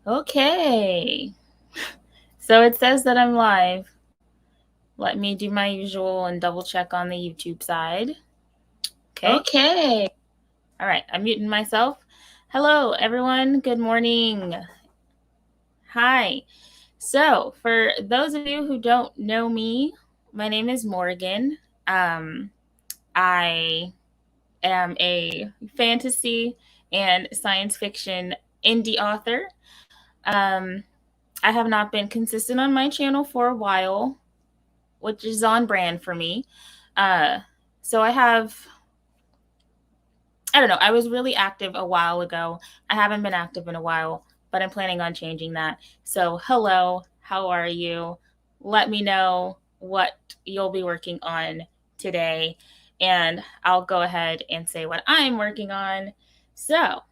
Okay. So it says that I'm live. Let me do my usual and double check on the YouTube side. Okay. All right. I'm muting myself. Hello, everyone. Good morning. Hi. So, for those of you who don't know me, my name is Morgan. I am a fantasy and science fiction indie author. Um, I have not been consistent on my channel for a while, which is on brand for me. So I don't know, I was really active a while ago. I haven't been active in a while, but I'm planning on changing that. So, hello, how are you? Let me know what you'll be working on today, and I'll go ahead and say what I'm working on. So,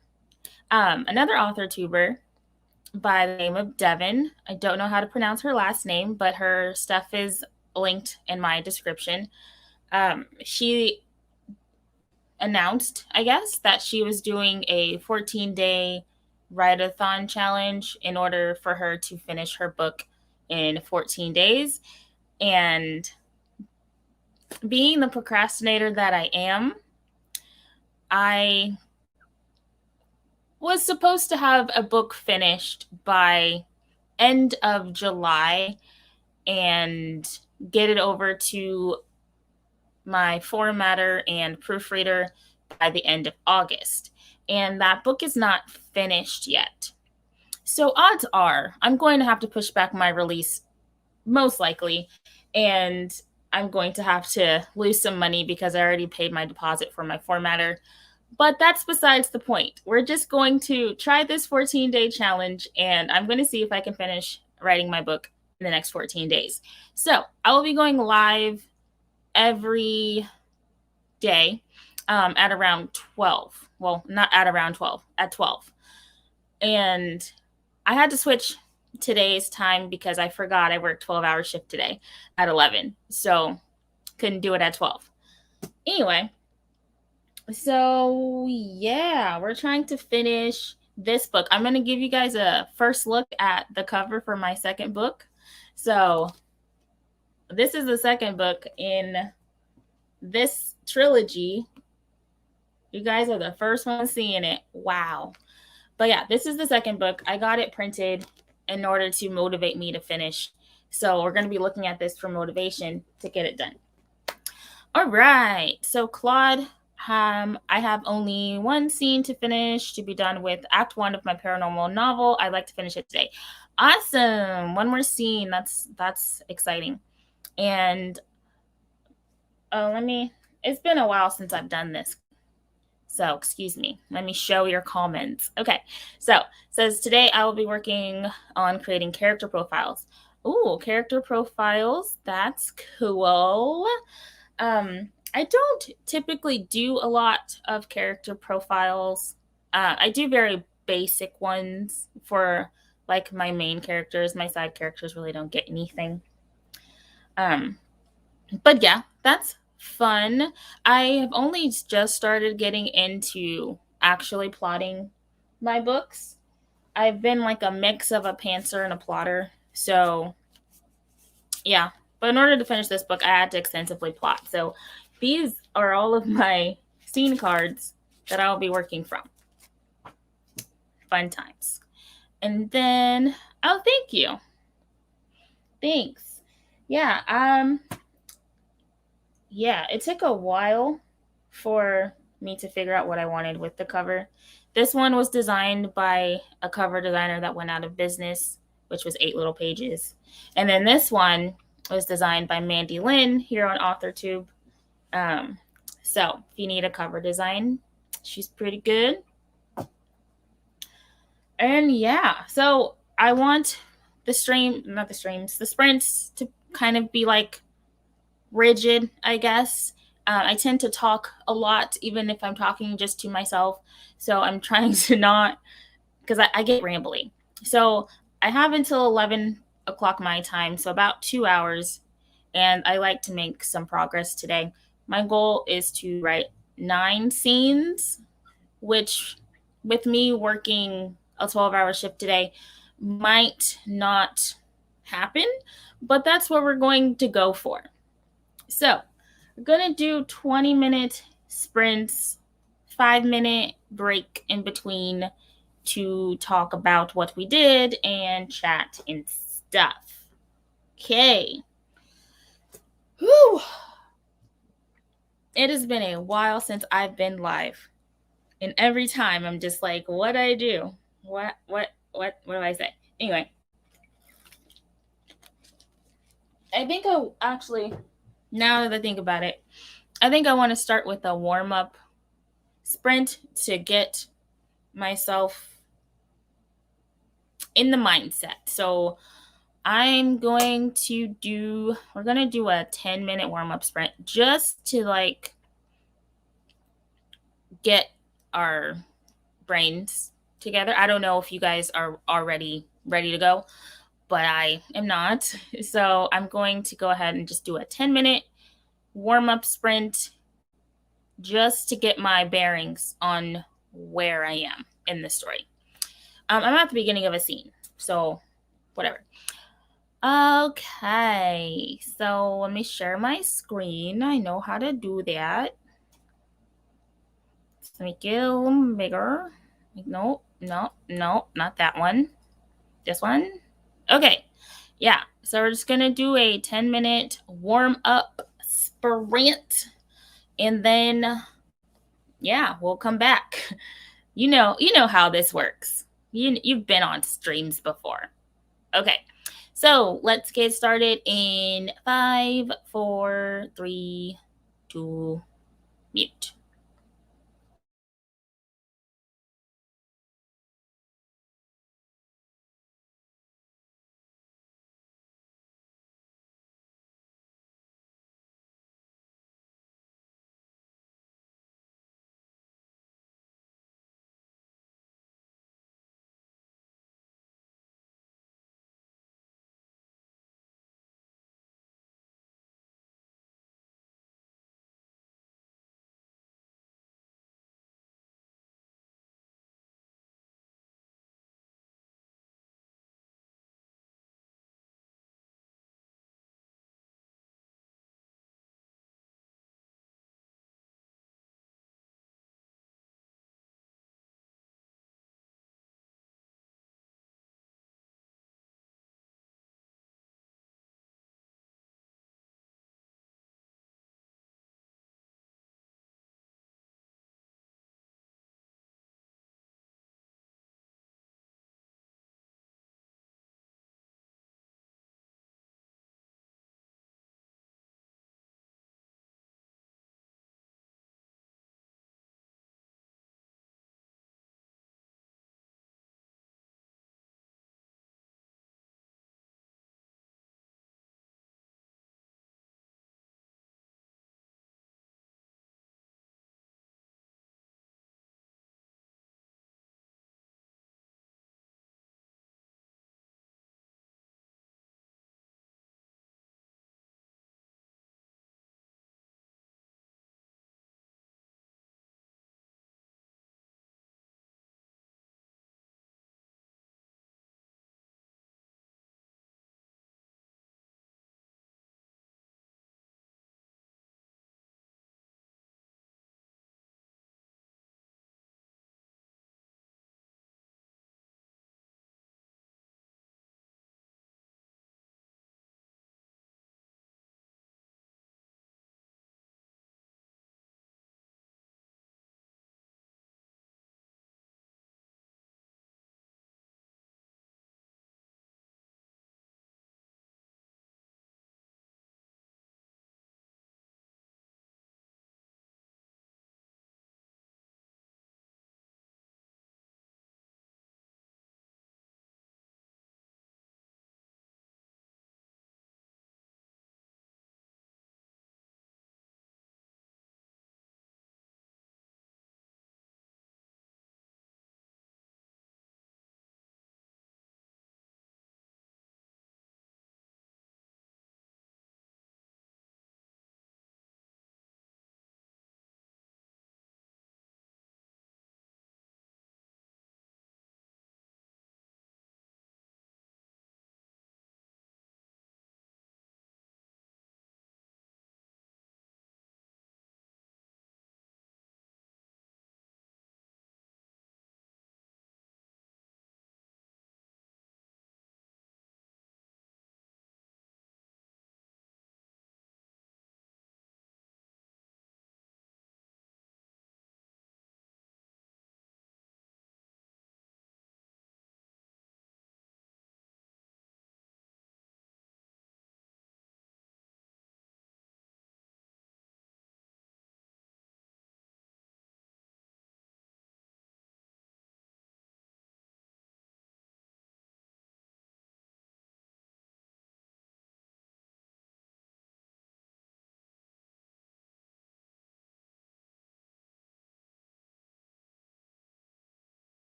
another author tuber by the name of Devin. I don't know how to pronounce her last name, but her stuff is linked in my description. She announced, I guess, that she was doing a 14-day write-a-thon challenge in order for her to finish her book in 14 days. And being the procrastinator that I am, I was supposed to have a book finished by end of July and get it over to my formatter and proofreader by the end of August. And that book is not finished yet. So odds are I'm going to have to push back my release, most likely, and I'm going to have to lose some money because I already paid my deposit for my formatter. But that's besides the point. We're just going to try this 14-day challenge, and I'm going to see if I can finish writing my book in the next 14 days. So I will be going live every day at around 12. Well, not at around 12, at 12. And I had to switch today's time because I forgot I worked 12-hour shift today at 11. So couldn't do it at 12. Anyway, so yeah, we're trying to finish this book. I'm going to give you guys a first look at the cover for my second book. So this is the second book in this trilogy. You guys are the first ones seeing it. Wow. But yeah, this is the second book. I got it printed in order to motivate me to finish. So we're going to be looking at this for motivation to get it done. All right. So Claude, I have only one scene to finish to be done with Act 1 of my paranormal novel. I'd like to finish it today. Awesome. One more scene. That's exciting. And it's been a while since I've done this. So, excuse me. Let me show your comments. Okay. So, it says today I will be working on creating character profiles. Ooh, character profiles. That's cool. I don't typically do a lot of character profiles. I do very basic ones for like my main characters. My side characters really don't get anything. But yeah, that's fun. I have only just started getting into actually plotting my books. I've been like a mix of a pantser and a plotter. So, yeah. But in order to finish this book, I had to extensively plot. So, these are all of my scene cards that I'll be working from. Fun times. And then, oh, thank you. Thanks. Yeah, it took a while for me to figure out what I wanted with the cover. This one was designed by a cover designer that went out of business, which was 8 little pages. And then this one was designed by Mandy Lynn here on AuthorTube. So if you need a cover design, she's pretty good. And yeah, so I want the sprints to kind of be like rigid, I guess. I tend to talk a lot, even if I'm talking just to myself. So I'm trying to not, because I get rambly. So I have until 11 o'clock my time, so about 2 hours. And I like to make some progress today. My goal is to write 9 scenes, which with me working a 12-hour shift today might not happen, but that's what we're going to go for. So we're going to do 20-minute sprints, 5-minute break in between to talk about what we did and chat and stuff. Okay. Whew. It has been a while since I've been live. And every time I'm just like, what do I do? What do I say? Anyway. I think now that I think about it, I think I want to start with a warm-up sprint to get myself in the mindset. So we're going to do a 10-minute warm-up sprint just to like get our brains together. I don't know if you guys are already ready to go, but I am not. So I'm going to go ahead and just do a 10-minute warm-up sprint just to get my bearings on where I am in the story. I'm at the beginning of a scene, so whatever. Okay, so let me share my screen. I know how to do that. Let's make it a little bigger. No, not that one. This one. Okay, yeah, so we're just gonna do a 10-minute warm-up sprint, and then yeah, we'll come back. You know how this works. You've been on streams before. Okay, so let's get started in 5, 4, 3, 2, mute.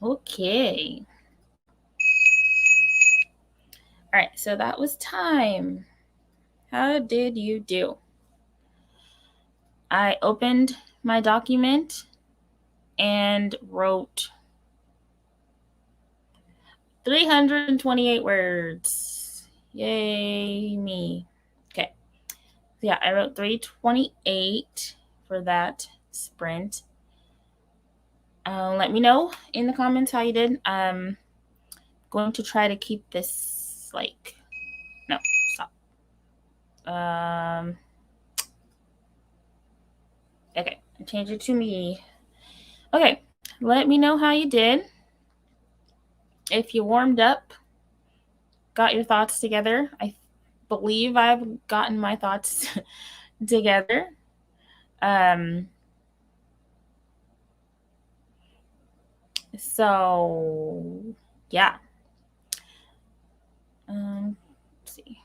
Okay. All right, so that was time. How did you do? I opened my document and wrote 328 words. Yay, me. Okay. So yeah, I wrote 328 for that sprint. Let me know in the comments how you did. I'm going to try to keep this no, stop. Okay, change it to me. Okay, let me know how you did. If you warmed up, got your thoughts together. I believe I've gotten my thoughts together. So yeah. Let's see.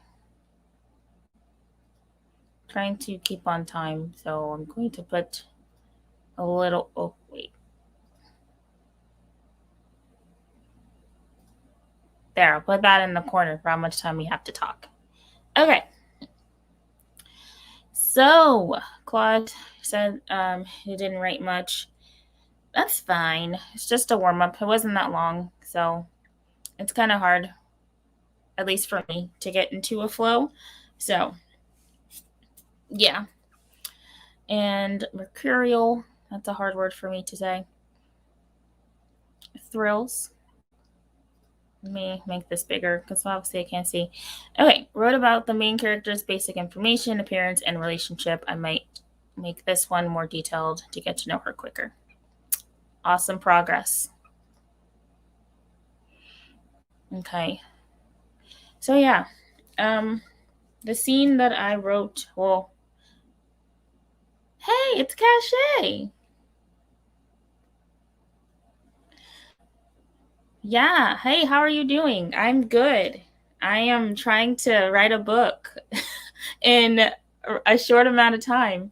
Trying to keep on time, so I'm going to put a little. Oh wait. There, I'll put that in the corner for how much time we have to talk. Okay. So Claude said he didn't write much. That's fine. It's just a warm up. It wasn't that long, so it's kind of hard, at least for me, to get into a flow. So yeah. And mercurial, that's a hard word for me to say. Thrills. Let me make this bigger because obviously I can't see. Okay, wrote about the main character's basic information, appearance, and relationship. I might make this one more detailed to get to know her quicker. Awesome progress. Okay. So yeah, the scene that I wrote, well, hey, it's Cachet. Yeah, hey, how are you doing? I'm good. I am trying to write a book in a short amount of time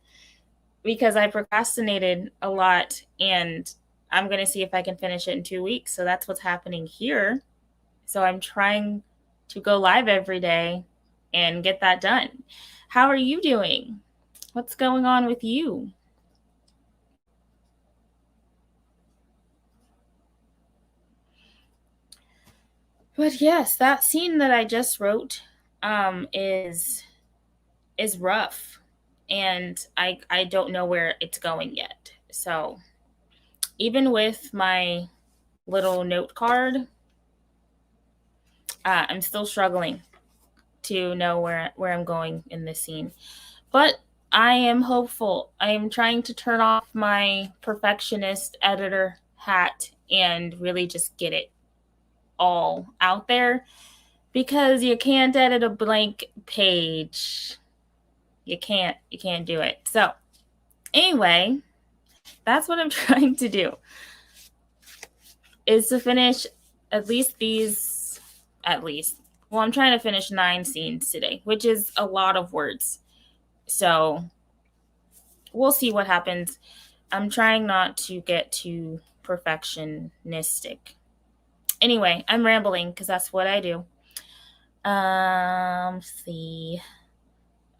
because I procrastinated a lot and I'm going to see if I can finish it in 2 weeks. So that's what's happening here. So I'm trying to go live every day and get that done. How are you doing? What's going on with you? But yes, that scene that I just wrote is rough, and I don't know where it's going yet. So even with my little note card, I'm still struggling to know where I'm going in this scene. But I am hopeful. I am trying to turn off my perfectionist editor hat and really just get it all out there because you can't edit a blank page. You can't do it. So, anyway, that's what I'm trying to do. Is to finish at least these well, I'm trying to finish 9 scenes today, which is a lot of words. So, we'll see what happens. I'm trying not to get too perfectionistic. Anyway, I'm rambling because that's what I do. See.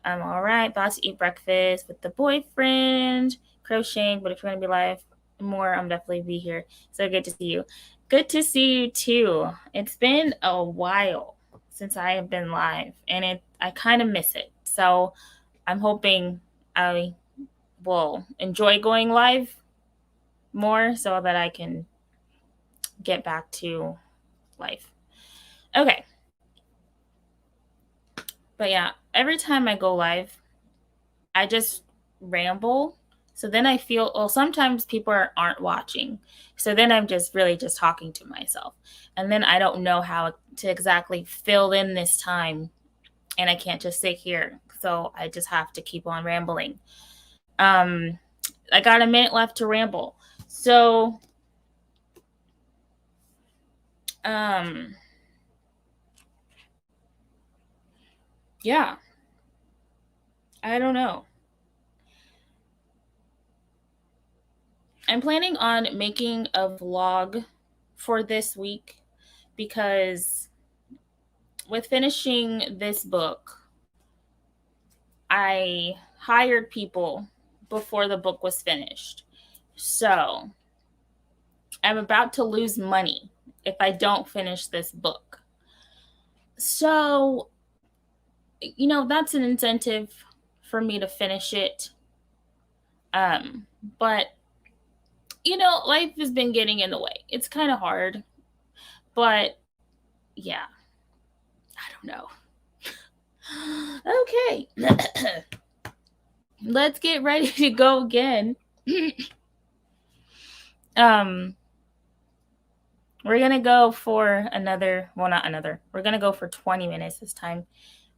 I'm all right. About to eat breakfast with the boyfriend, crocheting. But if you're gonna be live more, I'm definitely be here. So good to see you. Good to see you too. It's been a while since I have been live, and I kind of miss it. So I'm hoping I will enjoy going live more so that I can get back to life. Okay. But yeah, every time I go live, I just ramble. So then I feel, well, sometimes people aren't watching. So then I'm just really just talking to myself. And then I don't know how to exactly fill in this time. And I can't just sit here. So I just have to keep on rambling. I got a minute left to ramble. So, yeah, I don't know. I'm planning on making a vlog for this week because with finishing this book, I hired people before the book was finished. So I'm about to lose money if I don't finish this book. So, that's an incentive for me to finish it. But life has been getting in the way. It's kind of hard, but yeah, I don't know. Okay, let's get ready to go again. um, we're gonna go for another. Well, not another. We're gonna go for 20 minutes this time.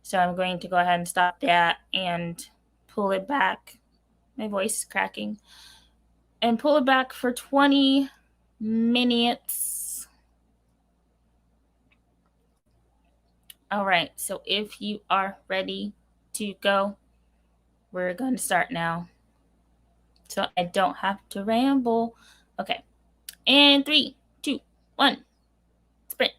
So I'm going to go ahead and stop that and pull it back. My voice is cracking. And pull it back for 20 minutes. All right, so if you are ready to go, we're going to start now. So I don't have to ramble. Okay, and 3, 2, 1, sprint.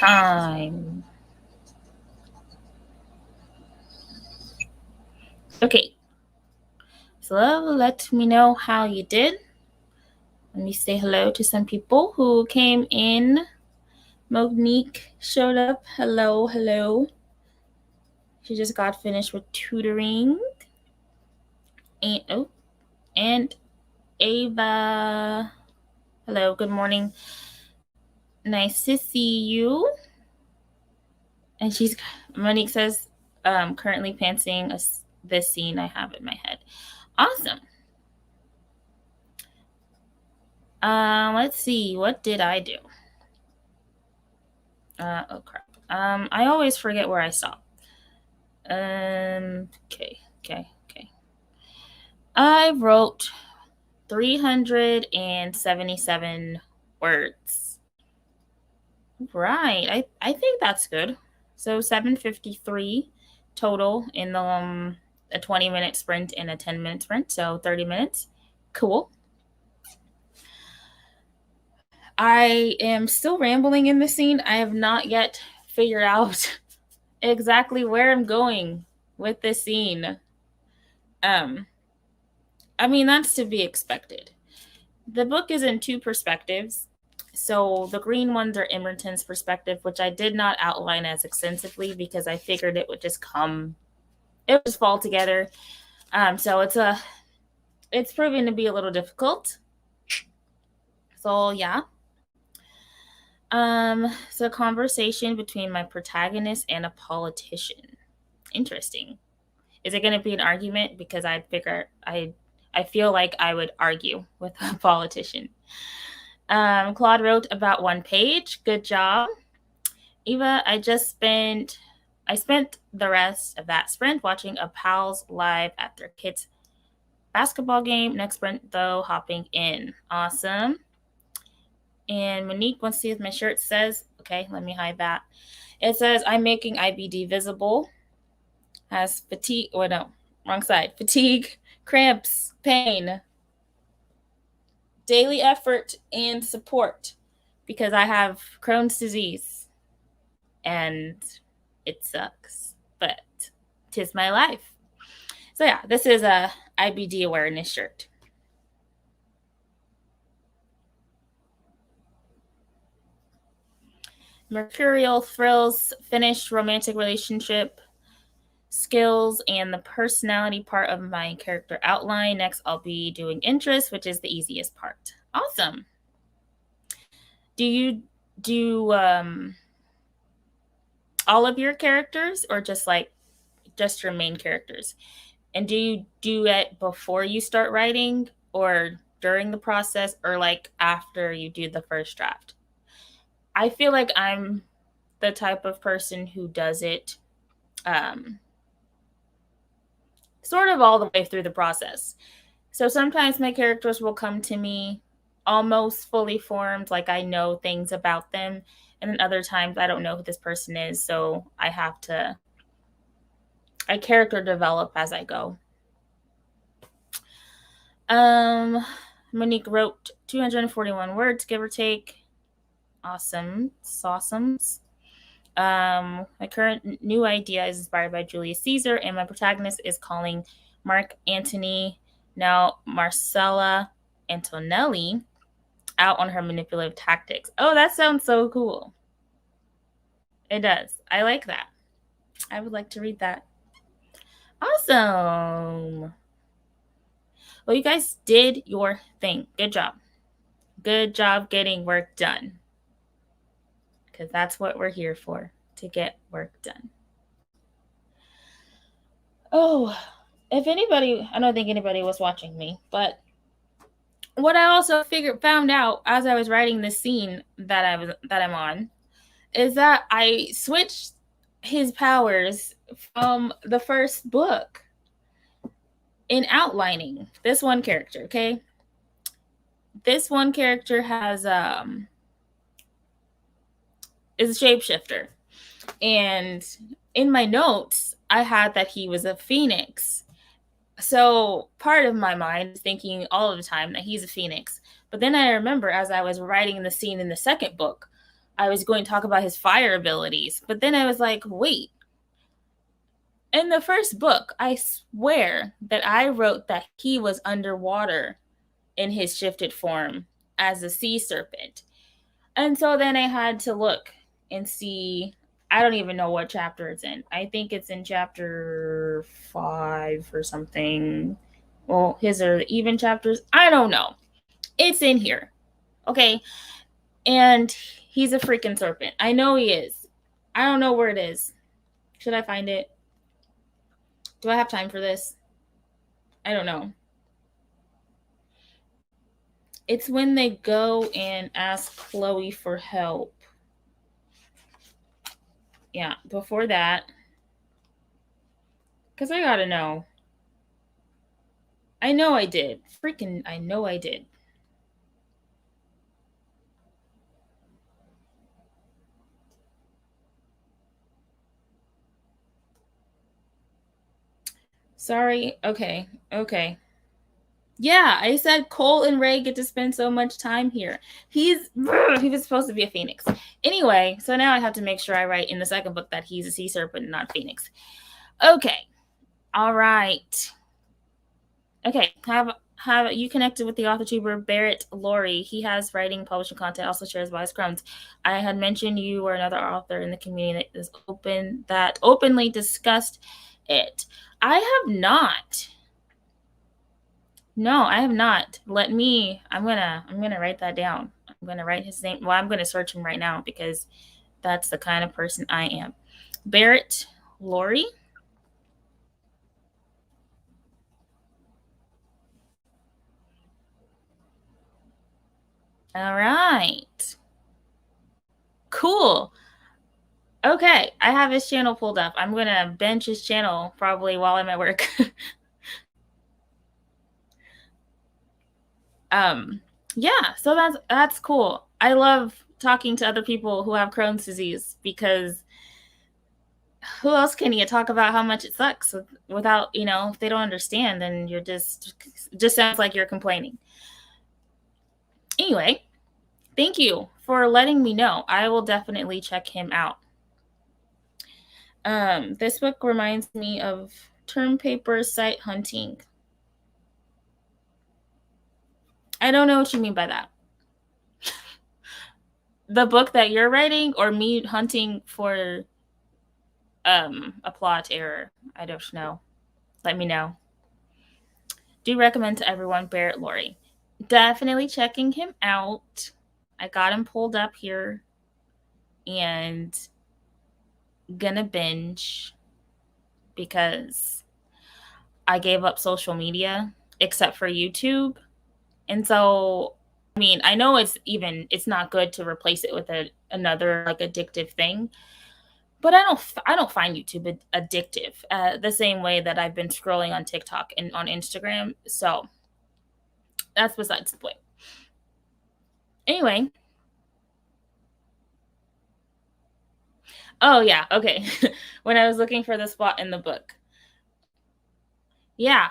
time. Okay. So let me know how you did. Let me say hello to some people who came in. Monique showed up. Hello, hello. She just got finished with tutoring. And Ava. Hello, good morning. Nice to see you. And Monique says, currently pantsing this scene I have in my head. Awesome. Let's see. What did I do? Oh crap. I always forget where I stopped. Okay. I wrote 377 words. Right. I think that's good. So 753 total in the a 20-minute sprint and a 10-minute sprint, so 30 minutes. Cool. I am still rambling in this scene. I have not yet figured out exactly where I'm going with this scene. I mean, that's to be expected. The book is in two perspectives. So the green ones are Emerton's perspective, which I did not outline as extensively because I figured it would just fall together. So it's proving to be a little difficult. So yeah. So a conversation between my protagonist and a politician. Interesting. Is it going to be an argument? Because I feel like I would argue with a politician. Claude wrote about 1 page. Good job. Eva, I spent the rest of that sprint watching a pals live at their kids' basketball game. Next sprint, though, hopping in. Awesome. And Monique wants to see if my shirt says, okay, let me hide that. It says, I'm making IBD visible. Has fatigue, wrong side. Fatigue, cramps, pain, daily effort, and support because I have Crohn's disease and it sucks, but 'tis my life. So yeah, this is a IBD awareness shirt. Mercurial thrills, finished romantic relationship, skills, and the personality part of my character outline. Next, I'll be doing interests, which is the easiest part. Awesome. Do you do all of your characters or just your main characters? And do you do it before you start writing or during the process or after you do the first draft? I feel like I'm the type of person who does it sort of all the way through the process. So sometimes my characters will come to me almost fully formed, like I know things about them. And then other times I don't know who this person is. So I character develop as I go. Monique wrote 241 words, give or take. Awesome. Sauceums. My current new idea is inspired by Julius Caesar, and my protagonist is calling Mark Antony, now Marcella Antonelli, out on her manipulative tactics. Oh, that sounds so cool. It does. I like that. I would like to read that. Awesome. Well, you guys did your thing. Good job. Good job getting work done. Because that's what we're here for, to get work done. Oh, if anybody, I don't think anybody was watching me, but what I also found out as I was writing this scene that I'm on is that I switched his powers from the first book in outlining this one character, okay? This one character is a shapeshifter. And in my notes, I had that he was a phoenix. So part of my mind is thinking all of the time that he's a phoenix. But then I remember as I was writing the scene in the second book, I was going to talk about his fire abilities. But then I was like, wait, in the first book, I swear that I wrote that he was underwater in his shifted form as a sea serpent. And so then I had to look and see. I don't even know what chapter it's in. I think it's in chapter 5 or something. Well, his are even chapters. I don't know. It's in here. Okay. And he's a freaking serpent. I know he is. I don't know where it is. Should I find it? Do I have time for this? I don't know. It's when they go and ask Chloe for help. Yeah, before that. Because I gotta know. I know I did. Freaking, I know I did. Sorry. Okay. Okay. Yeah, I said Cole and Ray get to spend so much time here. He was supposed to be a phoenix. Anyway, so now I have to make sure I write in the second book that he's a sea serpent, not a phoenix. Okay. All right. Okay. Have you connected with the author tuber Barrett Laurie? He has writing, publishing content, also shares Wise Crumbs. I had mentioned you were another author in the community that is openly discussed it. I have not. No, I have not. I'm gonna write that down. I'm gonna write his name. Well, I'm gonna search him right now because that's the kind of person I am. Barrett Laurie. All right. Cool. Okay, I have his channel pulled up. I'm gonna bench his channel probably while I'm at work. um, yeah, so that's cool. I love talking to other people who have Crohn's disease because who else can you talk about how much it sucks without, if they don't understand, then you're just sounds like you're complaining. Anyway, thank you for letting me know. I will definitely check him out. This book reminds me of term paper site hunting. I don't know what you mean by that. The book that you're writing or me hunting for a plot error? I don't know. Let me know. Do recommend to everyone Barrett Laurie. Definitely checking him out. I got him pulled up here and gonna binge because I gave up social media except for YouTube. And so, I mean, I know it's not good to replace it with another like addictive thing, but I don't find YouTube addictive the same way that I've been scrolling on TikTok and on Instagram. So that's besides the point. Anyway. Oh yeah, okay. When I was looking for the spot in the book. Yeah.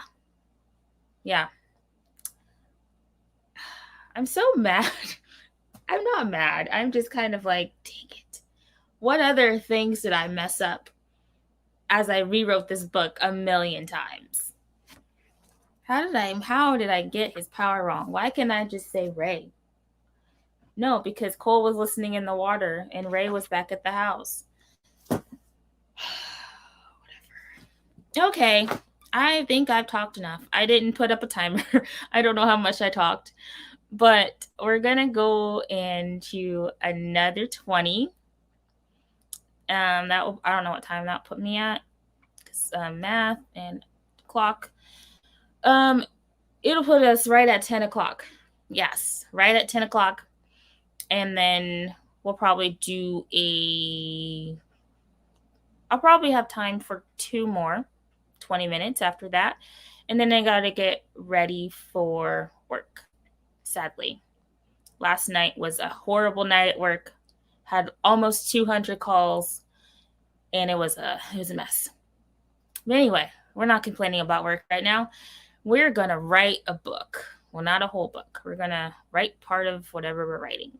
Yeah. I'm so mad. I'm not mad. I'm just kind of like, dang it. What other things did I mess up as I rewrote this book a million times? How did I get his power wrong? Why can't I just say Ray? No, because Cole was listening in the water and Ray was back at the house. Whatever. Okay. I think I've talked enough. I didn't put up a timer. I don't know how much I talked. But we're going to go into another 20. I don't know what time that put me at. Math and clock. It'll put us right at 10 o'clock. Yes, right at 10 o'clock. And then we'll probably I'll probably have time for 2 more 20 minutes after that. And then I got to get ready for work, sadly. Last night was a horrible night at work. Had almost 200 calls, and it was a mess. But anyway, we're not complaining about work right now. We're going to write a book. Well, not a whole book. We're going to write part of whatever we're writing.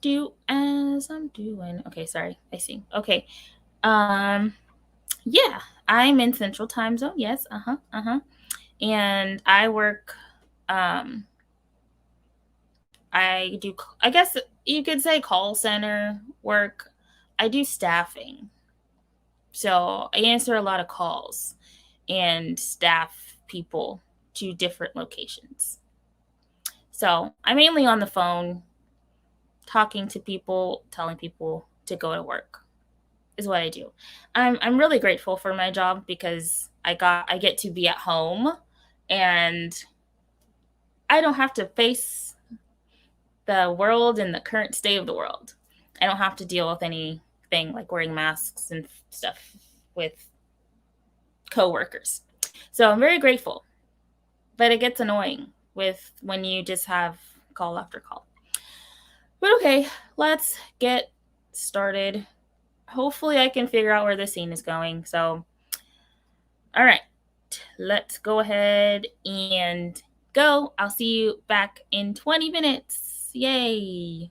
do as I'm doing. Okay, sorry. I see. Okay. Um, yeah, I'm in Central Time Zone. Yes. Uh-huh. Uh-huh. And I work um I do I guess you could say call center work. I do staffing. So, I answer a lot of calls and staff people to different locations. So, I'm mainly on the phone talking to people, telling people to go to work is what I do. I'm really grateful for my job because I get to be at home and I don't have to face the world and the current state of the world. I don't have to deal with anything like wearing masks and stuff with coworkers. So I'm very grateful. But it gets annoying with when you just have call after call. But okay, let's get started. Hopefully I can figure out where the scene is going. So, all right. Let's go ahead and go. I'll see you back in 20 minutes. Yay.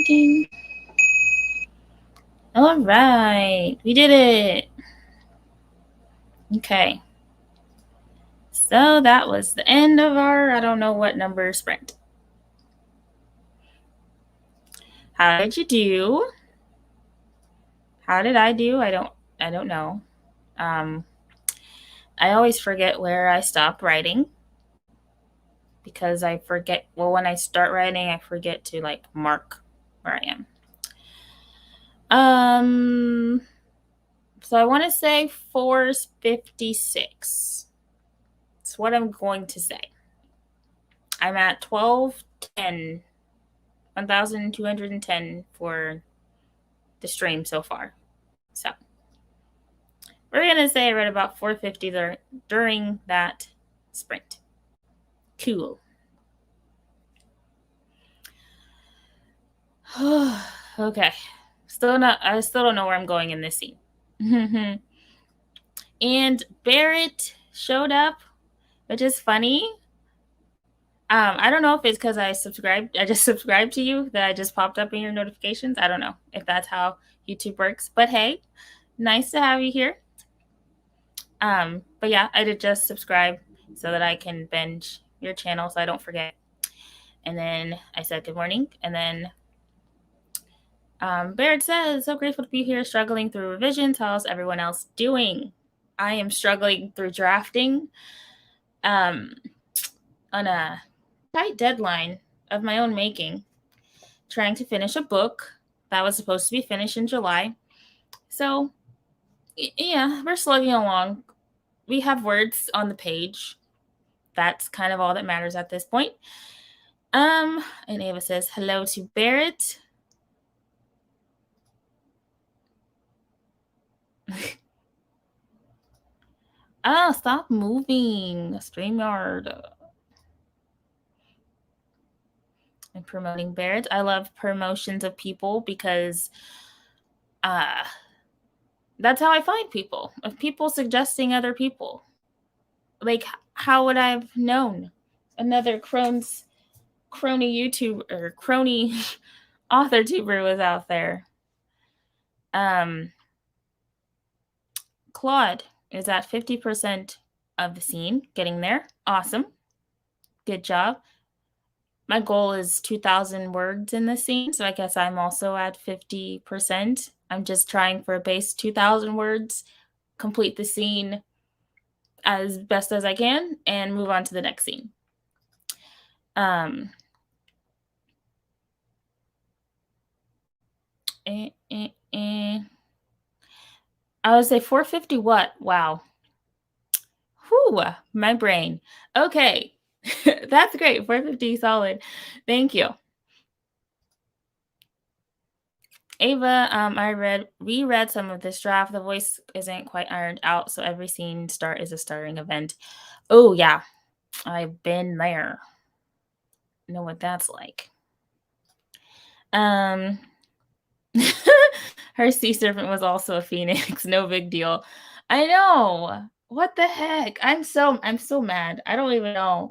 ding, ding. All right, we did it. Okay. So that was the end of our, I don't know what number sprint. How did you do? How did I do? I don't know. I always forget where I stop writing because I forget, well, when I start writing, I forget to like mark where I am. So I want to say 456. That's what I'm going to say. I'm at 1210, 1,210 for the stream so far. So we're going to say I read about 450 during that sprint. Cool. Okay. I still don't know where I'm going in this scene. And Barrett showed up, which is funny. I don't know if it's because I just subscribed to you that I just popped up in your notifications. I don't know if that's how YouTube works. But hey, nice to have you here. But yeah, I did just subscribe so that I can binge your channel so I don't forget. And then I said good morning. And then Baird says, so grateful to be here, struggling through revisions. How's everyone else doing? I am struggling through drafting on a tight deadline of my own making, trying to finish a book that was supposed to be finished in July. So, yeah, we're slugging along. We have words on the page. That's kind of all that matters at this point. And Ava says, hello to Barrett. Stop moving. StreamYard. And promoting Barrett. I love promotions of people because that's how I find people. Of people suggesting other people. Like, how would I have known another crony YouTuber or crony author tuber was out there? Claude is at 50% of the scene, getting there. Awesome. Good job. My goal is 2,000 words in this scene, so I guess I'm also at 50%. I'm just trying for a base 2,000 words, complete the scene as best as I can, and move on to the next scene. I would say 450 what? Wow. Whew, my brain. Okay. That's great. 450 solid. Thank you. Ava, I reread some of this draft. The voice isn't quite ironed out, so every scene start is a starting event. Oh yeah. I've been there. Know what that's like. Her sea serpent was also a phoenix. No big deal. I know. What the heck? I'm so mad. I don't even know.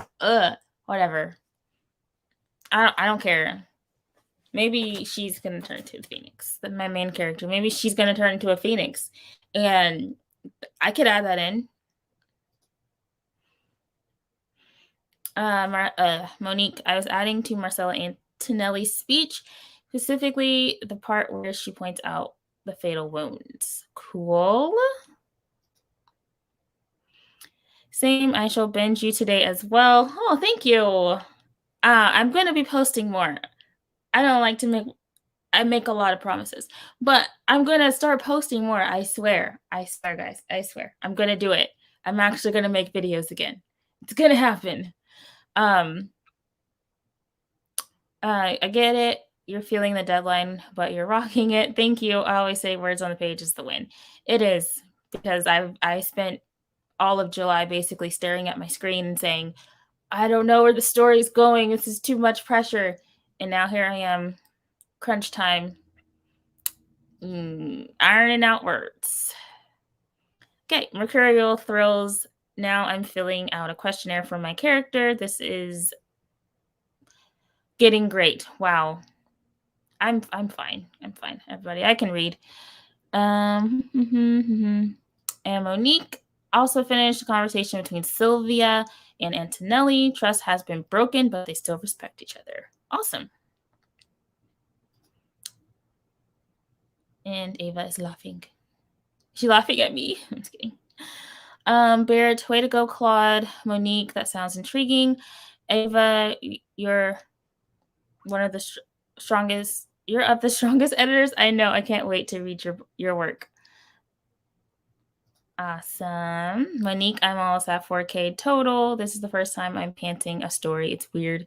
Whatever. I don't care. Maybe she's gonna turn into a phoenix. My main character. Maybe she's gonna turn into a phoenix, and I could add that in. Monique, I was adding to Marcella Antonelli's speech, specifically the part where she points out the fatal wounds. Cool. Same, I shall binge you today as well. Oh, thank you. I'm going to be posting more. I don't like to make a lot of promises, but I'm going to start posting more. I swear, guys. I swear. I'm going to do it. I'm actually going to make videos again. It's going to happen. I get it. You're feeling the deadline, but you're rocking it. Thank you. I always say words on the page is the win. It is, because I spent all of July basically staring at my screen and saying, I don't know where the story's going. This is too much pressure. And now here I am, crunch time, ironing out words. Okay, Mercurial Thrills. Now I'm filling out a questionnaire for my character. This is getting great. Wow. I'm fine. I'm fine, everybody. I can read. And Monique also finished a conversation between Sylvia and Antonelli. Trust has been broken, but they still respect each other. Awesome. And Ava is laughing. She's laughing at me. I'm just kidding. Barrett, way to go, Claude. Monique, that sounds intriguing. Ava, you're one of the strongest. You're of the strongest editors I know. I can't wait to read your work. Awesome. Monique, I'm almost at 4K total. This is the first time I'm panting a story. It's weird.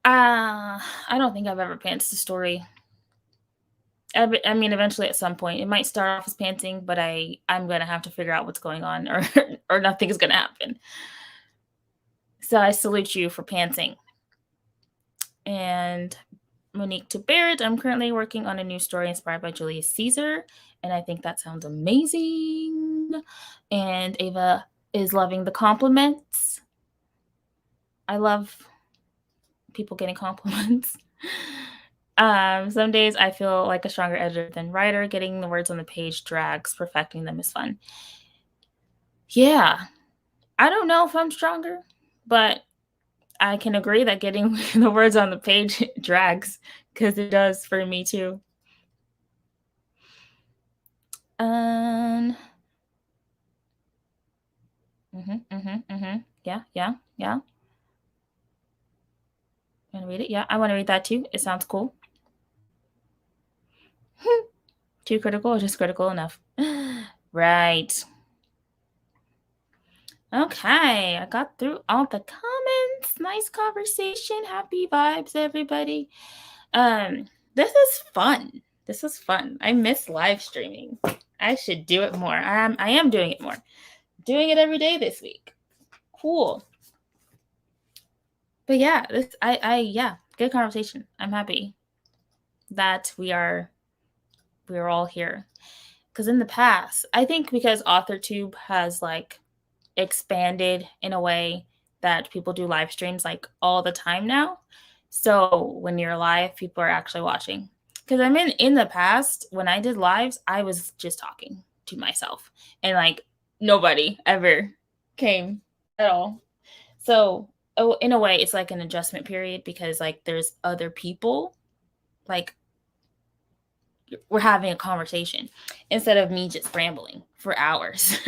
I don't think I've ever pantsed a story. I mean, eventually at some point. It might start off as panting, but I'm going to have to figure out what's going on or nothing is going to happen. So I salute you for panting. And Monique to Barrett, I'm currently working on a new story inspired by Julius Caesar, and I think that sounds amazing. And Ava is loving the compliments. I love people getting compliments. Some days I feel like a stronger editor than writer. Getting the words on the page drags. Perfecting them is fun. Yeah. I don't know if I'm stronger, but I can agree that getting the words on the page drags, because it does for me too. Yeah. Want to read it? Yeah, I want to read that too. It sounds cool. Too critical or just critical enough? Right. Okay, I got through all the comments. Nice conversation. Happy vibes, everybody. This is fun. This is fun. I miss live streaming. I should do it more. I am doing it more. Doing it every day this week. Cool. But yeah, yeah, good conversation. I'm happy that we're all here. Because in the past, I think because AuthorTube has like expanded in a way that people do live streams like all the time now. So when you're live, people are actually watching. Because I mean, in the past, when I did lives, I was just talking to myself, and like nobody ever came at all. So in a way, it's like an adjustment period, because like there's other people, like we're having a conversation instead of me just rambling for hours.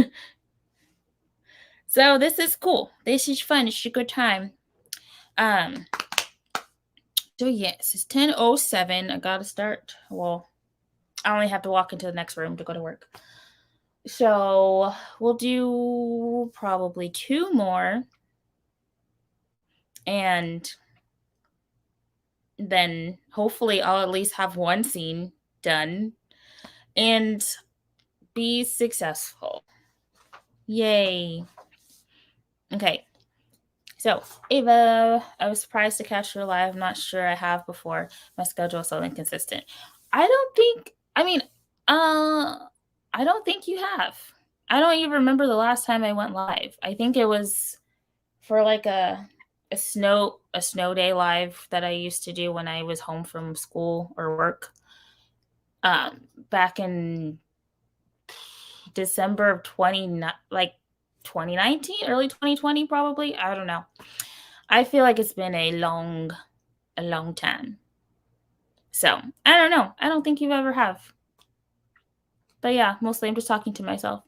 So this is cool. This is fun. It's a good time. So yes, it's 10:07. I gotta start. Well, I only have to walk into the next room to go to work. So we'll do probably 2 more, and then hopefully I'll at least have one scene done and be successful. Yay. Okay. So, Ava, I was surprised to catch her live. I'm not sure I have before. My schedule is so inconsistent. I don't think you have. I don't even remember the last time I went live. I think it was for like a snow day live that I used to do when I was home from school or work. Back in December of 2019, early 2020 probably. I don't know. I feel like it's been a long time. So, I don't know. I don't think you ever have. But yeah, mostly I'm just talking to myself.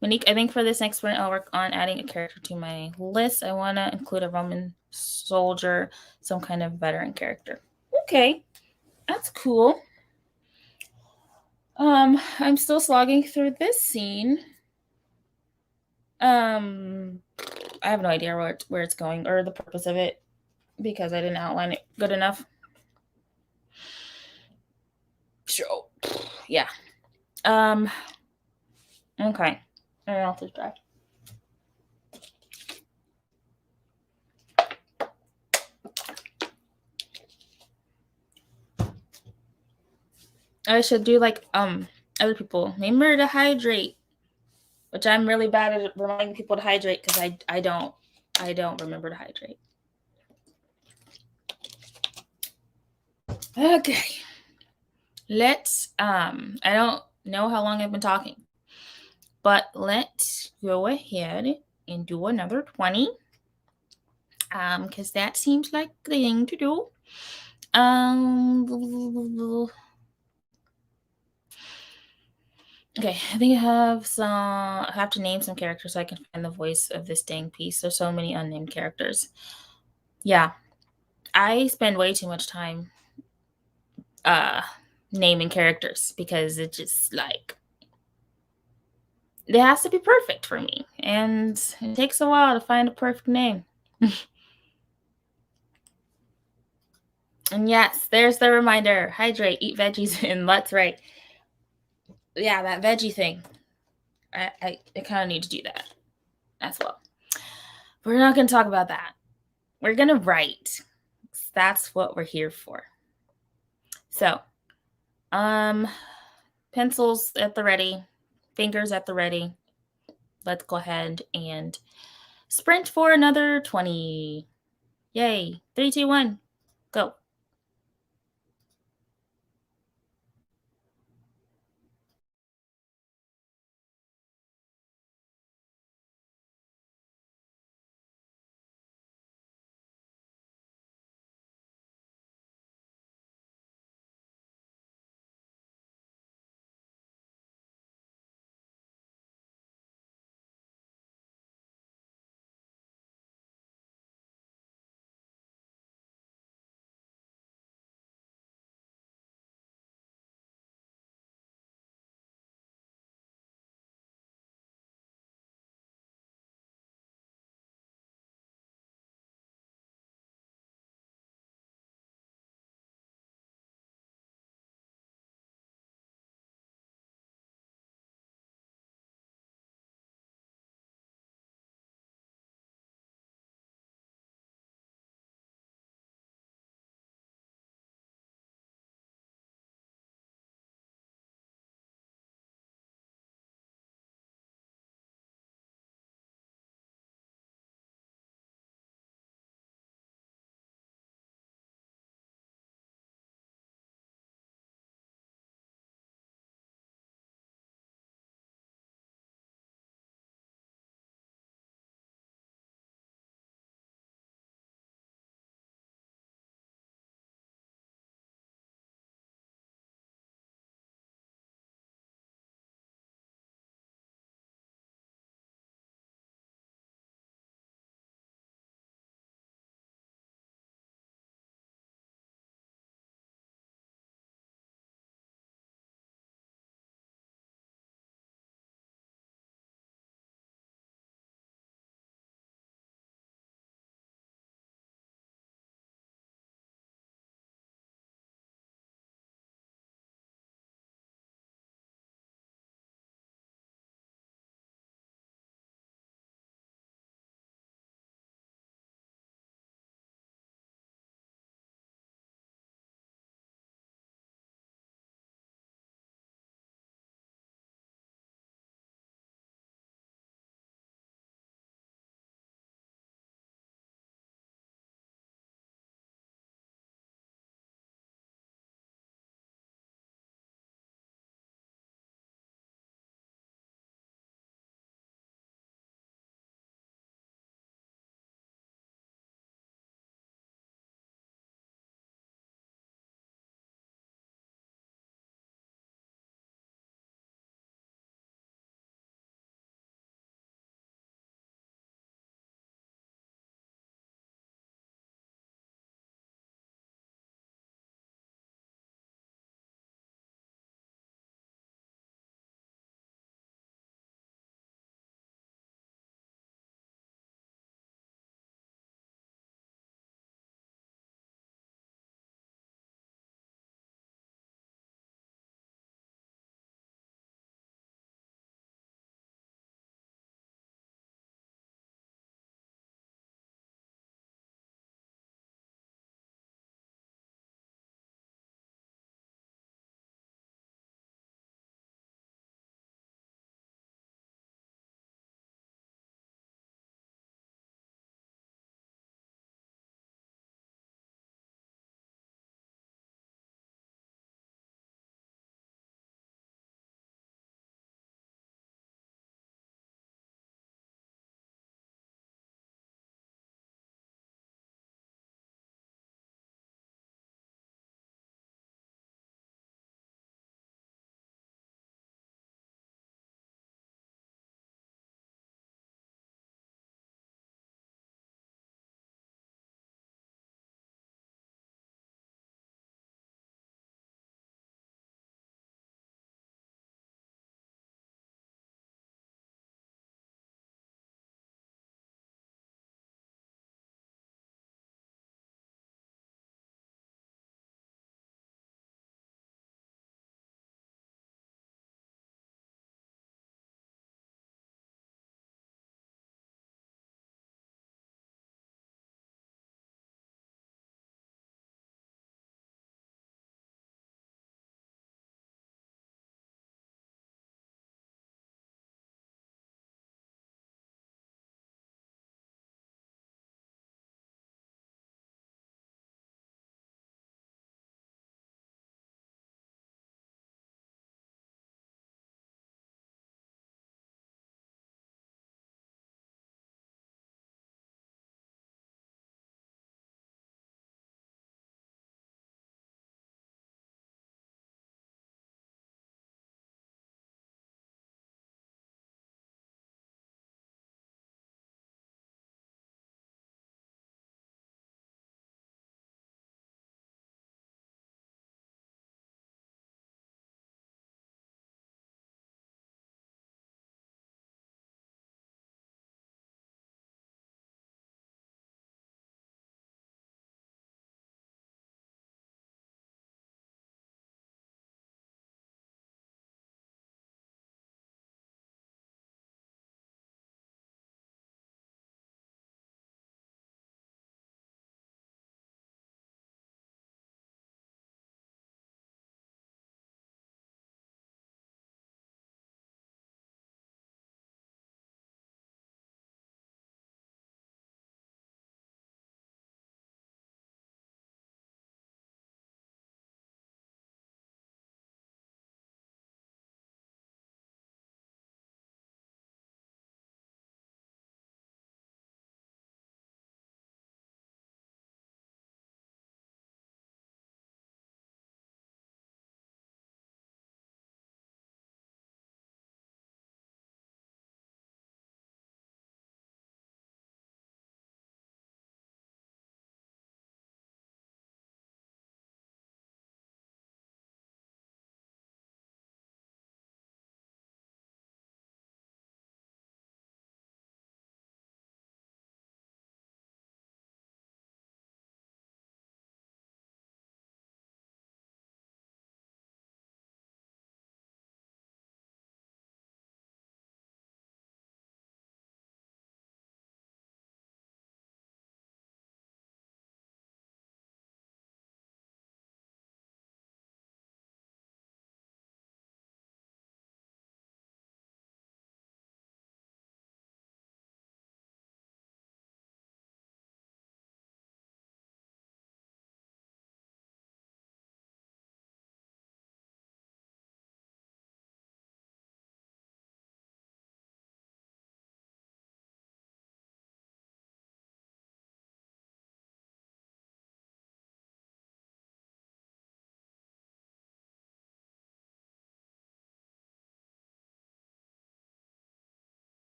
Monique, I think for this next one, I'll work on adding a character to my list. I want to include a Roman soldier, some kind of veteran character. Okay, that's cool. I'm still slogging through this scene. I have no idea where it's going or the purpose of it, because I didn't outline it good enough. So, yeah. Okay. I'll just try. I should do like other people, remember to hydrate, which I'm really bad at reminding people to hydrate because I don't remember to hydrate. Okay. Let's I don't know how long I've been talking, but let's go ahead and do another 20. Because that seems like the thing to do. Okay, I think I have to name some characters so I can find the voice of this dang piece. There's so many unnamed characters. Yeah, I spend way too much time naming characters because it just like it has to be perfect for me, and it takes a while to find a perfect name. And yes, there's the reminder: hydrate, eat veggies, and let's write. Yeah, that veggie thing. I kind of need to do that as well. We're not going to talk about that. We're going to write. That's what we're here for. So, pencils at the ready, fingers at the ready. Let's go ahead and sprint for another 20. Yay. 3, 2, 1. Go.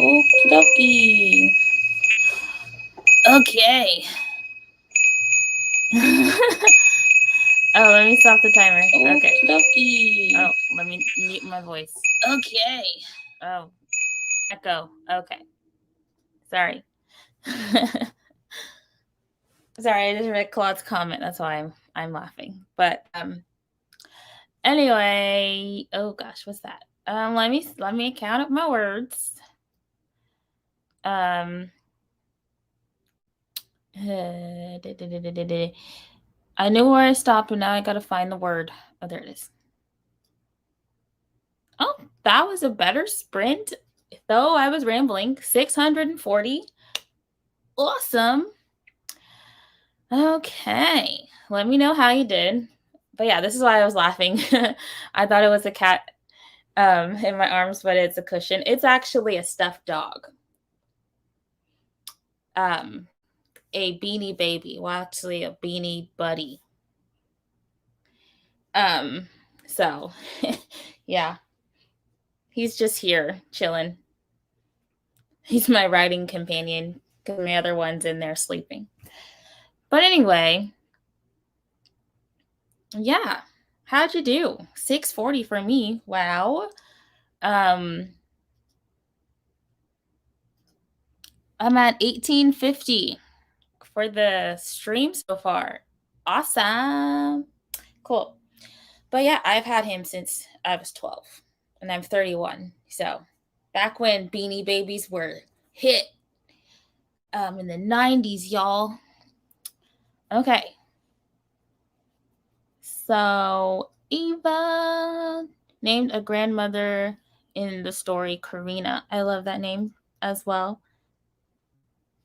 Okie dokie. Okay. Oh, let me stop the timer. Okay. Okie dokie. Oh, let me mute my voice. Okay. Oh, echo. Okay. Sorry. Sorry, I just read Claude's comment. That's why I'm laughing. But anyway, oh gosh, what's that? Let me count up my words. I knew where I stopped, but now I gotta find the word. Oh, there it is. Oh, that was a better sprint. Though I was rambling. 640. Awesome. Okay. Let me know how you did. But yeah, this is why I was laughing. I thought it was a cat in my arms, but it's a cushion. It's actually a stuffed dog. A beanie baby. Well, actually a beanie buddy. So yeah. He's just here chilling. He's my riding companion because my other one's in there sleeping. But anyway, yeah. How'd you do? 640 for me. Wow. I'm at 1850 for the stream so far. Awesome. Cool. But yeah, I've had him since I was 12 and I'm 31. So back when beanie babies were hit in the 90s, y'all. Okay. So Eva named a grandmother in the story Karina. I love that name as well.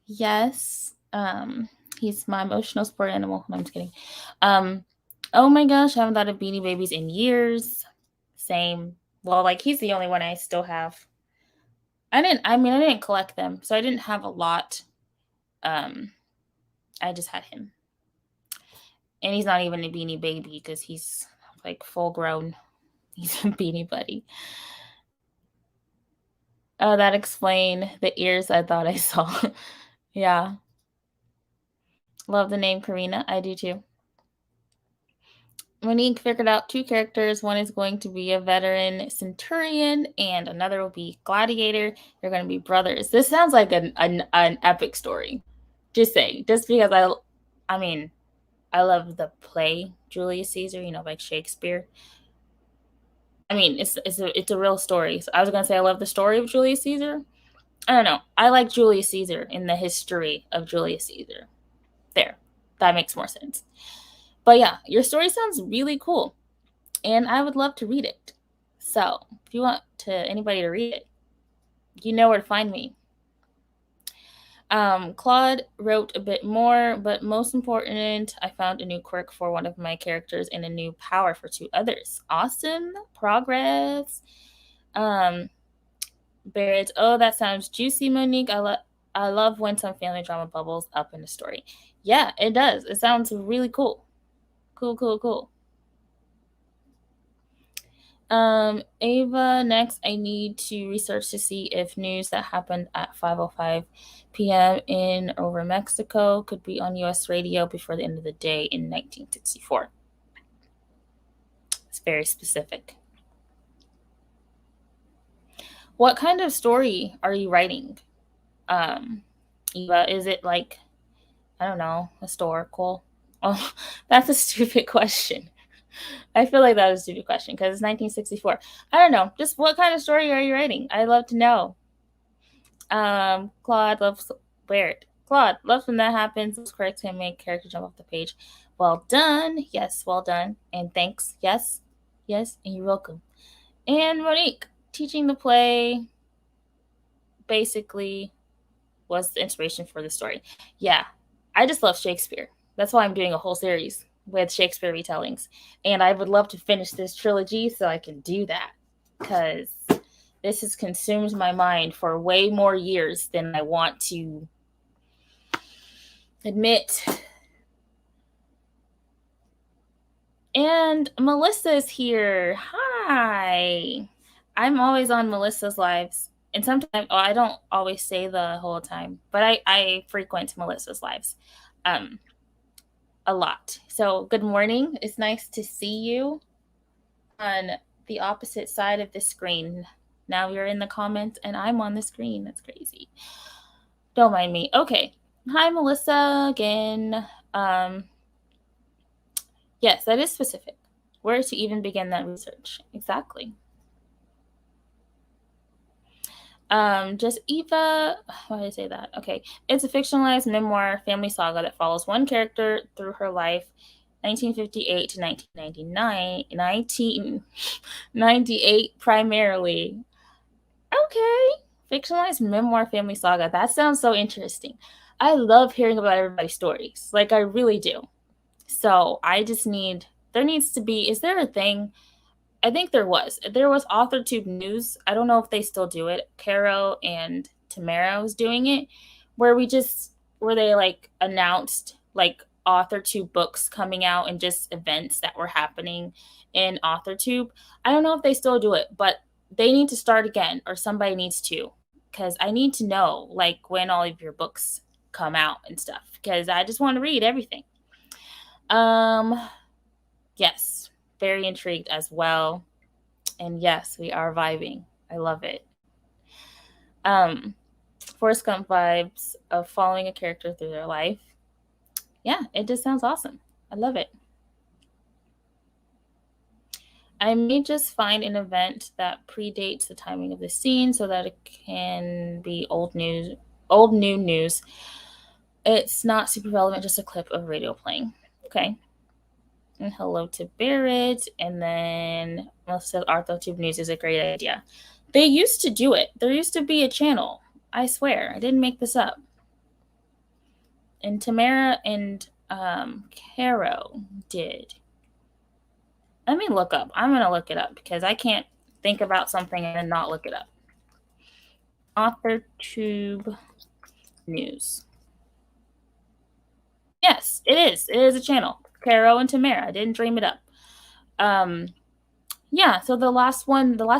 Yes. He's my emotional support animal. No, I'm just kidding. Oh my gosh, I haven't thought of beanie babies in years. Same. Well, like he's the only one I still have. I didn't collect them, so I didn't have a lot. I just had him. And he's not even a beanie baby because he's like full grown. He's a beanie buddy. Oh, that explained the ears I thought I saw. Yeah. Love the name Karina. I do too. Monique figured out 2 characters. One is going to be a veteran centurion, and another will be gladiator. They're going to be brothers. This sounds like an epic story. Just saying. Just because I love the play Julius Caesar. Like Shakespeare. It's a real story. So I was going to say I love the story of Julius Caesar. I don't know. I like Julius Caesar in the history of Julius Caesar. There. That makes more sense. But yeah, your story sounds really cool. And I would love to read it. So if you want anybody to read it, you know where to find me. Claude wrote a bit more, but most important, I found a new quirk for one of my characters and a new power for 2 others. Awesome progress. Barrett, oh, that sounds juicy, Monique. I love when some family drama bubbles up in a story. Yeah, it does. It sounds really cool. Cool. Ava, next I need to research to see if news that happened at 5:05 p.m. in over Mexico could be on U.S. radio before the end of the day in 1964. It's very specific. What kind of story are you writing, Eva? Is it like, I don't know, historical? Oh, that's a stupid question. I feel like that was a stupid question because it's 1964. I don't know. Just what kind of story are you writing? I'd love to know. Claude loves Barrett. Claude loves when that happens. Those correct can make character jump off the page. Well done. Yes, well done. And thanks. Yes, and you're welcome. And Monique, teaching the play basically was the inspiration for the story. Yeah, I just love Shakespeare. That's why I'm doing a whole series with Shakespeare retellings. And I would love to finish this trilogy so I can do that because this has consumed my mind for way more years than I want to admit. And Melissa's here. Hi. I'm always on Melissa's lives And sometimes I don't always say the whole time, but I frequent Melissa's lives a lot. So good morning. It's nice to see you on the opposite side of the screen. Now you're in the comments and I'm on the screen. That's crazy. Don't mind me. Okay. Hi, Melissa again. Yes, that is specific. Where to even begin that research? Exactly. Just Eva, why did I say that? Okay. It's a fictionalized memoir family saga that follows one character through her life, 1958 to 1999, 1998 primarily. Okay. Fictionalized memoir family saga. That sounds so interesting. I love hearing about everybody's stories. Like, I really do. So I just need, there needs to be, is there a thing? I think there was. There was AuthorTube News. I don't know if they still do it. Caro and Tamara was doing it, where they like announced like AuthorTube books coming out and just events that were happening in AuthorTube. I don't know if they still do it, but they need to start again, or somebody needs to, because I need to know like when all of your books come out and stuff, because I just want to read everything. Yes, very intrigued as well. And yes, we are vibing. I love it. Forrest Gump vibes of following a character through their life. Yeah, it just sounds awesome. I love it. I may just find an event that predates the timing of the scene so that it can be old new news. It's not super relevant, just a clip of radio playing. Okay. And hello to Barrett. And then Melissa says AuthorTube News is a great idea. They used to do it. There used to be a channel. I swear. I didn't make this up. And Tamara and Caro did. Let me look up. I'm going to look it up because I can't think about something and then not look it up. AuthorTube News. Yes, it is. It is a channel. Caro and Tamara. I didn't dream it up. Yeah, so the last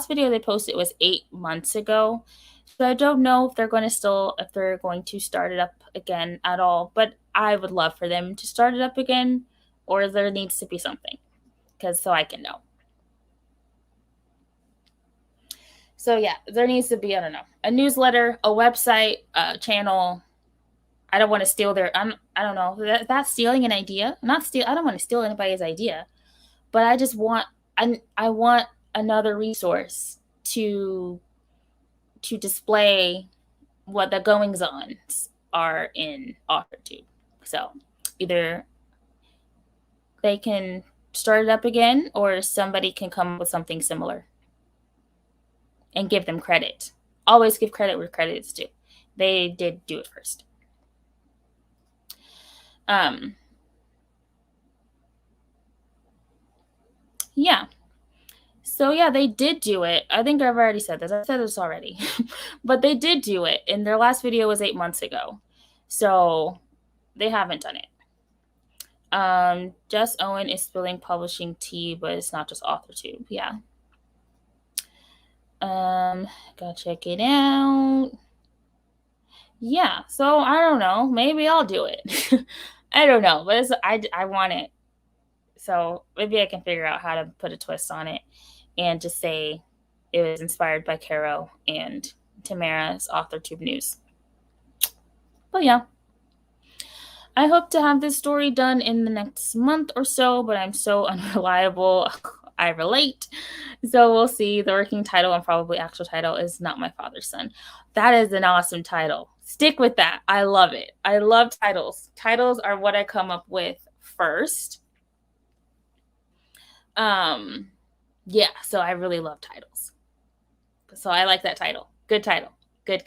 video they posted was 8 months ago. So I don't know if they're going to start it up again at all, but I would love for them to start it up again, or there needs to be something, so I can know. So yeah, there needs to be, I don't know, a newsletter, a website, a channel. I don't want to steal I don't know, that's stealing an idea. I don't want to steal anybody's idea, but I just want, I want another resource to display what the goings-ons are in AuthorTube. So either they can start it up again, or somebody can come up with something similar and give them credit. Always give credit where credit is due. They did do it first. Yeah. So yeah, they did do it. I think I've already said this. I said this already. But they did do it. And their last video was 8 months ago. So they haven't done it. Jess Owen is spilling publishing tea, but it's not just AuthorTube. Yeah. Gotta check it out. Yeah, so I don't know. Maybe I'll do it. I don't know, but I want it. So maybe I can figure out how to put a twist on it and just say it was inspired by Caro and Tamara's AuthorTube News. But yeah. I hope to have this story done in the next month or so, but I'm so unreliable. I relate. So we'll see. The working title and probably actual title is Not My Father's Son. That is an awesome title. Stick with that. I love it. I love titles. Titles are what I come up with first. Yeah, so I really love titles. So I like that title. Good title. Good.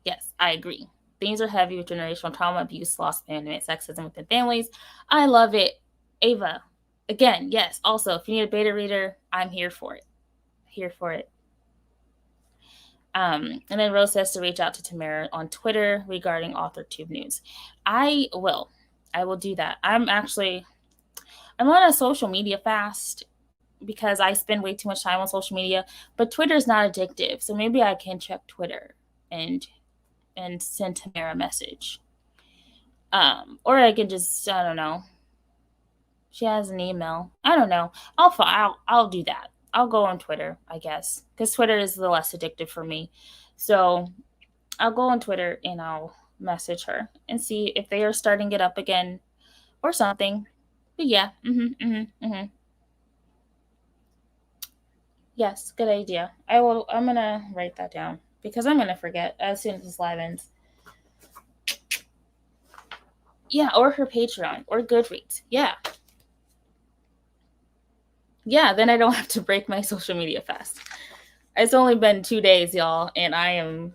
Yes, I agree. Things are heavy with generational trauma, abuse, loss, abandonment, sexism within families. I love it. Ava, again, yes. Also, if you need a beta reader, I'm here for it. And then Rose says to reach out to Tamara on Twitter regarding AuthorTube News. I will do that. I'm on a social media fast. because I spend way too much time on social media. But Twitter is not addictive, so maybe I can check Twitter and send Tamara a message. Or I can just, I don't know. She has an email. I don't know. I'll do that. I'll go on Twitter, I guess, because Twitter is the less addictive for me. So I'll go on Twitter and I'll message her and see if they are starting it up again or something. But yeah, yes, good idea. I will. I'm gonna write that down because I'm gonna forget as soon as this live ends. Yeah, or her Patreon or Goodreads. Yeah, yeah. Then I don't have to break my social media fast. It's only been 2 days, y'all, and I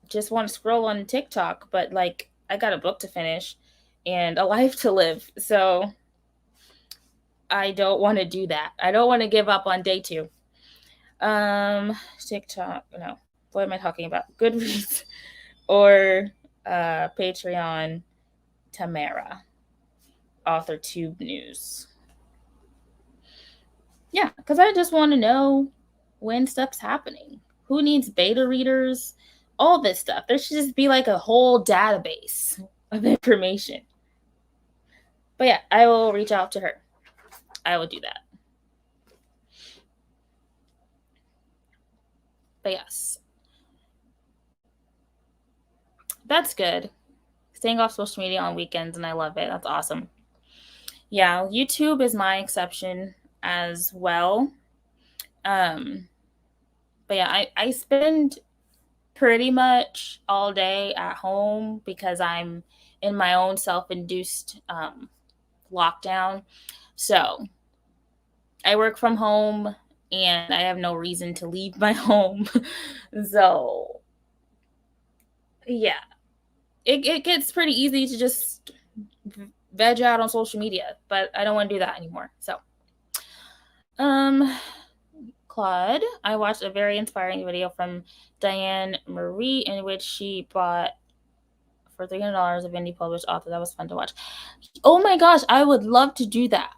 just want to scroll on TikTok, but like I got a book to finish and a life to live. So I don't want to do that. I don't want to give up on day 2. TikTok, no. What am I talking about? Goodreads or Patreon, Tamara, author Tube News. Yeah, because I just want to know when stuff's happening. Who needs beta readers? All this stuff. There should just be like a whole database of information. But yeah, I will reach out to her. I will do that. But yes, that's good. Staying off social media on weekends, and I love it. That's awesome. Yeah, YouTube is my exception as well. But yeah, I spend pretty much all day at home because I'm in my own self-induced lockdown. So I work from home and I have no reason to leave my home. So yeah, it gets pretty easy to just veg out on social media, but I don't want to do that anymore. So, Claude, I watched a very inspiring video from Diane Marie in which she bought for $300 of indie published author. That was fun to watch. Oh my gosh, I would love to do that.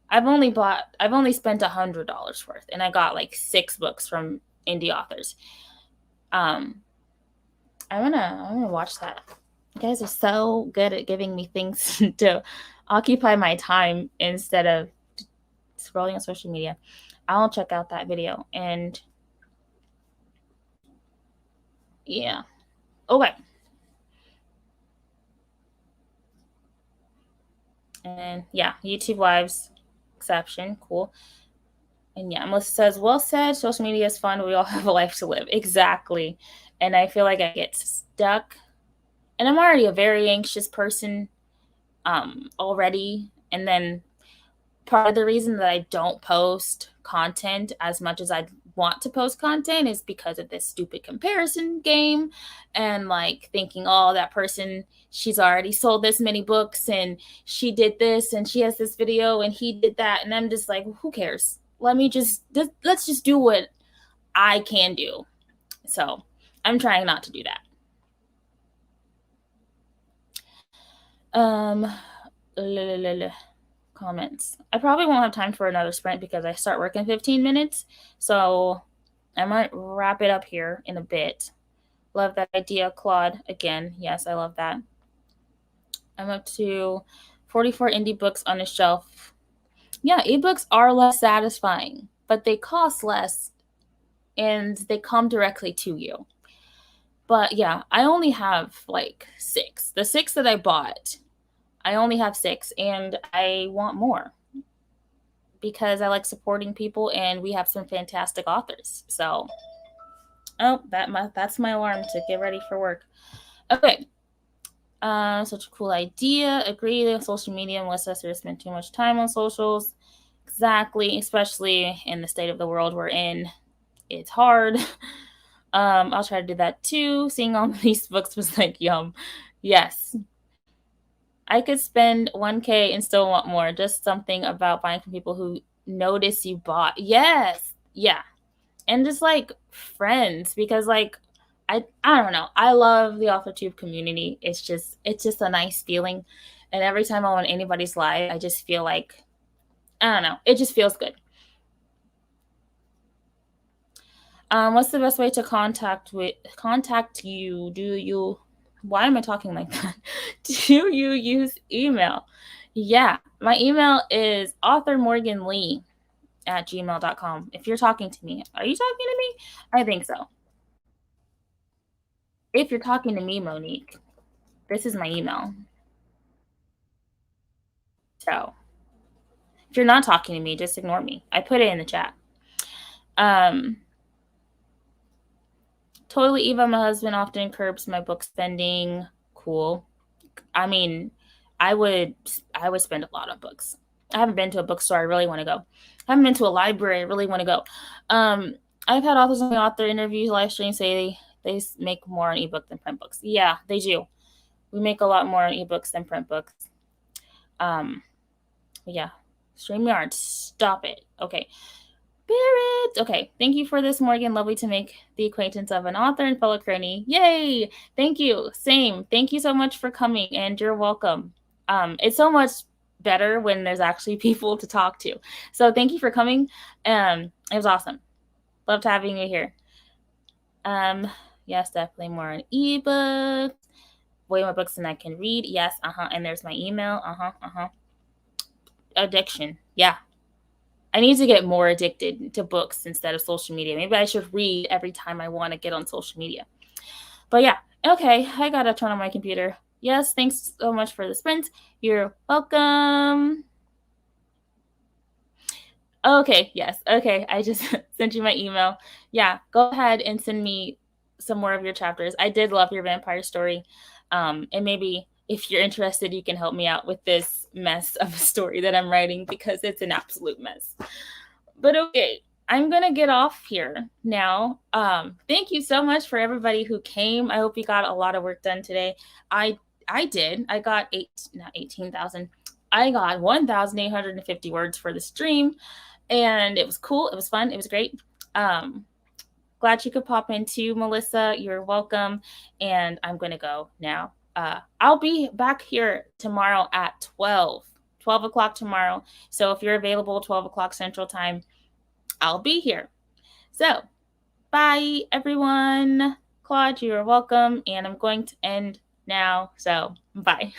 I've only spent $100 worth, and I got like 6 books from indie authors. I'm gonna watch that. You guys are so good at giving me things to occupy my time instead of scrolling on social media. I'll check out that video and yeah. Okay. And yeah, YouTube Lives exception. Cool. And yeah, Melissa says, well said. Social media is fun. We all have a life to live. Exactly. And I feel like I get stuck. And I'm already a very anxious person already. And then part of the reason that I don't post content as much as I want to post content is because of this stupid comparison game and like thinking, oh, that person, she's already sold this many books and she did this and she has this video and he did that. And I'm just like, who cares? Let's just do what I can do. So I'm trying not to do that. Comments. I probably won't have time for another sprint because I start work in 15 minutes. So I might wrap it up here in a bit. Love that idea, Claude. Again, yes, I love that. I'm up to 44 indie books on a shelf. Yeah, ebooks are less satisfying, but they cost less and they come directly to you. But yeah, I only have like 6. The 6 that I bought, I only have 6 and I want more because I like supporting people and we have some fantastic authors. So, that's my alarm to get ready for work. Okay. Such a cool idea. Agree. Social media, unless us to spend too much time on socials. Exactly. Especially in the state of the world we're in. It's hard. I'll try to do that too. Seeing all these books was like, yum. Yes. I could spend $1K and still want more. Just something about buying from people who notice you bought. Yes. Yeah. And just like friends, because like I don't know. I love the AuthorTube community. It's just a nice feeling. And every time I'm on anybody's live, I just feel like, I don't know, it just feels good. What's the best way to contact you? Why am I talking like that? Do you use email? Yeah, my email is authormorganlee@gmail.com. If you're talking to me, are you talking to me? I think so. If you're talking to me, Monique, this is my email. So if you're not talking to me, just ignore me. I put it in the chat. Totally Eva, my husband often curbs my book spending. Cool. I mean, I would spend a lot on books. I haven't been to a bookstore. I really want to go. I haven't been to a library. I really want to go. I've had authors on the author interviews, live streams say they make more on ebook than print books. Yeah, they do. We make a lot more on ebooks than print books. Yeah. StreamYard, stop it. Okay. Barrett. Okay. Thank you for this, Morgan. Lovely to make the acquaintance of an author and fellow crony. Yay. Thank you. Same. Thank you so much for coming, and you're welcome. It's so much better when there's actually people to talk to. So thank you for coming. It was awesome. Loved having you here. Yes, definitely more on ebooks. Way more books than I can read. Yes, and there's my email. Addiction. Yeah. I need to get more addicted to books instead of social media. Maybe I should read every time I want to get on social media. But yeah, okay, I gotta turn on my computer. Yes, thanks so much for the sprint. You're welcome. Okay, yes, okay, I just sent you my email. Yeah, go ahead and send me some more of your chapters. I did love your vampire story. And maybe if you're interested, you can help me out with this mess of a story that I'm writing because it's an absolute mess. But okay, I'm going to get off here now. Thank you so much for everybody who came. I hope you got a lot of work done today. I did. I got 18,000. I got 1,850 words for the stream, and it was cool. It was fun. It was great. Glad you could pop in too, Melissa. You're welcome. And I'm going to go now. I'll be back here tomorrow at 12 o'clock tomorrow. So if you're available 12 o'clock Central Time, I'll be here. So bye, everyone. Claude, you're welcome. And I'm going to end now. So bye.